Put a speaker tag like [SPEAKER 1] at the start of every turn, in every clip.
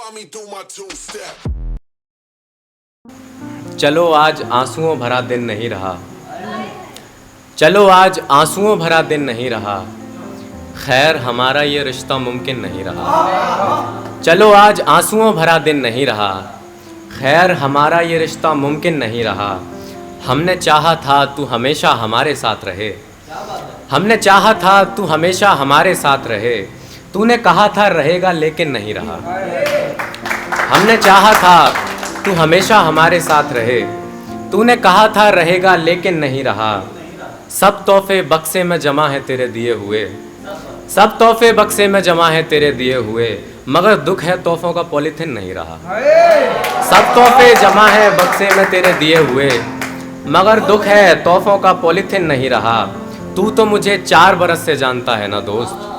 [SPEAKER 1] saw me do my two-step.
[SPEAKER 2] चलो आज आंसुओं भरा दिन नहीं रहा, चलो आज आंसुओं भरा दिन नहीं रहा, खैर हमारा ये रिश्ता मुमकिन नहीं रहा। चलो आज आंसुओं भरा दिन नहीं रहा, खैर हमारा ये रिश्ता मुमकिन नहीं रहा। हमने चाहा था तू हमेशा हमारे साथ रहे, हमने चाहा था तू हमेशा हमारे साथ रहे, तूने कहा था रहेगा लेकिन नहीं रहा। हमने चाहा था तू हमेशा हमारे साथ रहे, तूने कहा था रहेगा लेकिन नहीं रहा। सब तोहफे बक्से में जमा है तेरे दिए हुए, सब तोहफे बक्से में जमा है तेरे दिए हुए, मगर दुख है तोहफों का पॉलीथिन नहीं रहा। सब तोहफे जमा है बक्से में तेरे दिए हुए, मगर दुख है तोहफों का पॉलीथिन नहीं रहा। तू तो मुझे 4 बरस से जानता है ना दोस्त,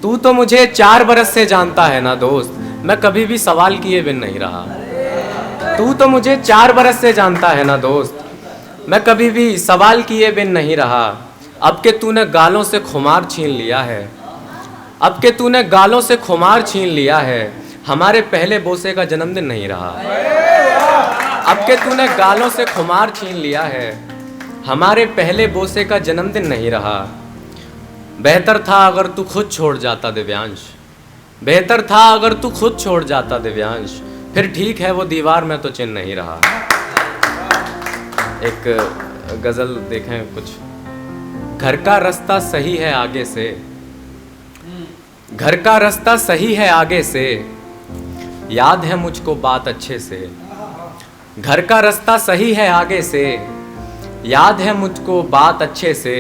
[SPEAKER 2] तू तो मुझे 4 बरस से जानता है ना दोस्त, मैं कभी भी सवाल किए बिन नहीं रहा। तू तो मुझे 4 बरस से जानता है ना दोस्त, मैं कभी भी सवाल किए बिन नहीं रहा। अब के तूने गालों से खुमार छीन लिया है, अब के तूने गालों से खुमार छीन लिया है, हमारे पहले बोसे का जन्मदिन नहीं रहा। अब के तूने गालों से खुमार छीन लिया है, हमारे पहले बोसे का जन्मदिन नहीं रहा। बेहतर था अगर तू खुद छोड़ जाता दिव्यांश, बेहतर था अगर तू खुद छोड़ जाता दिव्यांश, फिर ठीक है वो दीवार में तो चिन्ह नहीं रहा। एक गज़ल देखें कुछ। घर का रास्ता सही है आगे से, घर का रास्ता सही है आगे से, याद है मुझको बात अच्छे से। घर का रास्ता सही है आगे से, याद है मुझको बात अच्छे से।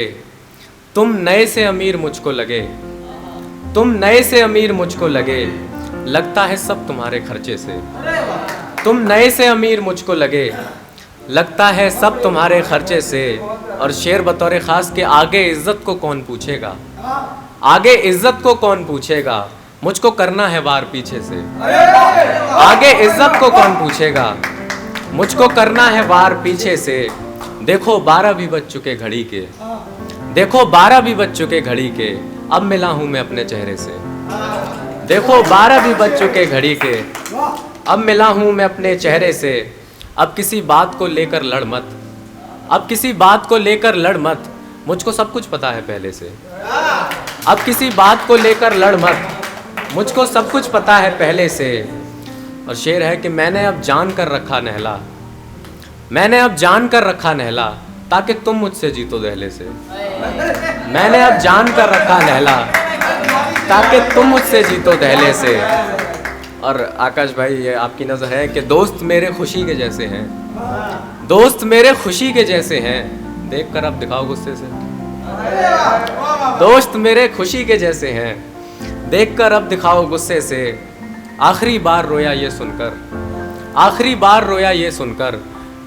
[SPEAKER 2] तुम नए से अमीर मुझको लगे, तुम नए से अमीर मुझको लगे, लगता है सब तुम्हारे खर्चे से। तुम नए से अमीर मुझको लगे, लगता है सब तुम्हारे खर्चे से। और शेर बतौर ख़ास के आगे इज्जत को कौन पूछेगा, आगे इज्जत को कौन पूछेगा, मुझको करना है वार पीछे से। आगे इज्जत को कौन पूछेगा, मुझको करना है वार पीछे से। देखो 12 भी बज चुके घड़ी के, देखो 12 भी बज चुके घड़ी के, अब मिला हूँ मैं अपने चेहरे से। देखो 12 भी बज चुके घड़ी के, अब मिला हूँ मैं अपने चेहरे से। अब किसी बात को लेकर लड़ मत, अब किसी बात को लेकर लड़ मत, मुझको सब कुछ पता है पहले से। अब किसी बात को लेकर लड़ मत, मुझको सब कुछ पता है पहले से। और शेर है कि मैंने अब जान कर रखा नहला, मैंने अब जान कर रखा नहला, ताकि तुम मुझसे जीतो दहले से। मैंने अब जान कर रखा नहला, ताकि तुम मुझसे जीतो दहले से। और आकाश भाई ये आपकी नज़र है कि दोस्त मेरे खुशी के जैसे हैं, दोस्त मेरे खुशी के जैसे हैं, देख कर अब दिखाओ गुस्से से। दोस्त मेरे खुशी के जैसे हैं, देख कर अब दिखाओ गुस्से से। आखिरी बार रोया ये सुनकर, आखिरी बार रोया ये सुनकर,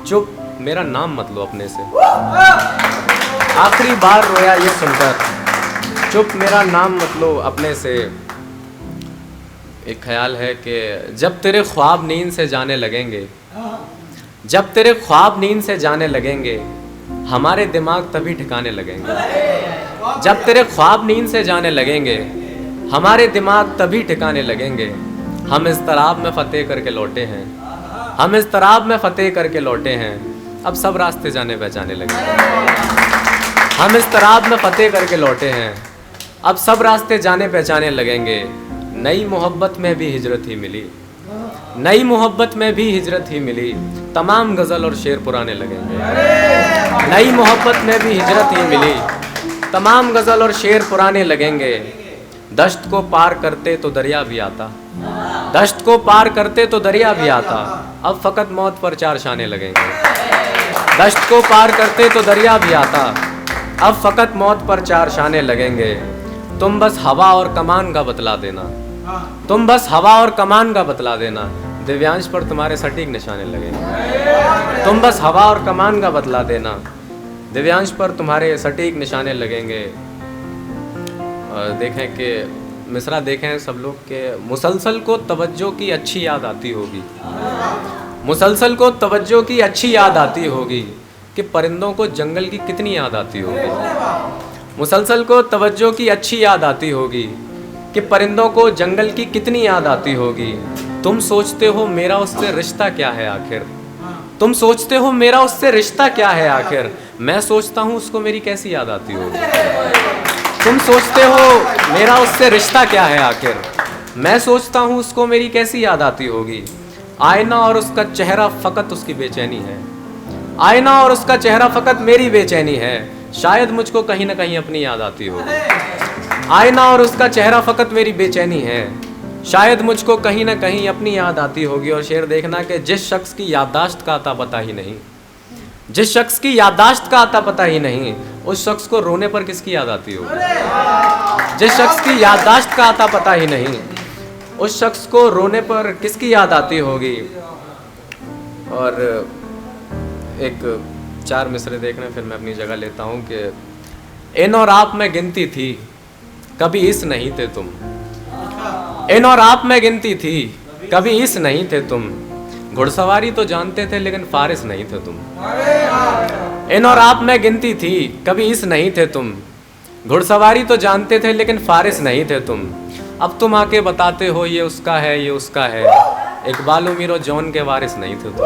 [SPEAKER 2] चुप मेरा नाम मत लो अपने से। आखिरी बार रोया ये सुनकर, चुप मेरा नाम मत लो अपने से। एक ख्याल है कि जब तेरे ख्वाब नींद से जाने लगेंगे, जब तेरे ख्वाब नींद से जाने लगेंगे, हमारे दिमाग तभी ठिकाने लगेंगे। जब तेरे ख्वाब नींद से जाने लगेंगे, हमारे दिमाग तभी ठिकाने लगेंगे। हम इज़्तिराब में फ़तेह करके लौटे हैं, हम इज़्तिराब में फ़तेह करके लौटे हैं, अब सब रास्ते जाने पहचाने लगेंगे। हम इज़्तिराब में फ़तेह करके लौटे हैं, अब सब रास्ते जाने पहचाने लगेंगे। नई मोहब्बत में भी हिजरत ही मिली, नई मोहब्बत में भी हिजरत ही मिली, तमाम गज़ल और शेर पुराने लगेंगे। नई मोहब्बत में भी हिजरत ही मिली, तमाम गज़ल और शेर पुराने लगेंगे। दश्त को पार करते तो दरिया भी आता, दश्त को पार करते तो दरिया भी आता, अब फ़कत मौत पर 4 शाने लगेंगे। दश्त को पार करते तो दरिया भी आता, अब फ़कत मौत पर 4 शाने लगेंगे। तुम बस हवा और कमान का बतला देना, तुम बस हवा और कमान का बतला देना, दिव्यांश पर तुम्हारे सटीक निशाने लगेंगे। तुम बस हवा और कमान का बतला देना, दिव्यांश पर तुम्हारे सटीक निशाने लगेंगे। और देखें कि मिसरा देखें सब लोग के, मुसलसल को तवज्जो की अच्छी याद आती होगी, मुसलसल को तवज्जो की अच्छी याद आती होगी, कि परिंदों को जंगल की कितनी याद आती होगी। मुसलसल को तवज्जो की अच्छी याद आती होगी, कि परिंदों को जंगल की कितनी याद आती होगी। तुम सोचते हो मेरा उससे रिश्ता क्या है आखिर, तुम सोचते हो मेरा उससे रिश्ता क्या है आखिर, मैं सोचता हूँ उसको मेरी कैसी याद आती होगी। तुम सोचते हो मेरा उससे रिश्ता क्या है आखिर, मैं सोचता हूँ उसको मेरी कैसी याद आती होगी। आईना और उसका चेहरा फकत उसकी बेचैनी है, आईना और उसका चेहरा फकत मेरी बेचैनी है, शायद मुझको कहीं ना कहीं अपनी याद आती होगी। आईना और उसका चेहरा फकत मेरी बेचैनी है, शायद मुझको कहीं ना कहीं अपनी याद आती होगी। और शेर देखना कि जिस शख्स की याददाश्त का आता पता ही नहीं, जिस शख्स की याददाश्त का आता पता ही नहीं, उस शख्स को रोने पर किसकी याद आती होगी। जिस शख्स की याददाश्त का आता पता ही नहीं, उस शख्स को रोने पर किसकी याद आती होगी। और एक 4 मिसरे देखना फिर मैं अपनी जगह लेता हूँ कि इन और आप में गिनती थी, कभी इस नहीं थे तुम। इन और आप में गिनती थी, कभी इस नहीं थे तुम। घुड़सवारी तो जानते थे लेकिन फारिस नहीं थे तुम। इन और आप में गिनती थी, कभी इस नहीं थे तुम। घुड़सवारी तो जानते थे लेकिन फारिस नहीं थे तुम। अब तुम आके बताते हो ये उसका है, ये उसका है। इकबाल मीरो जॉन के वारिस नहीं थे तुम।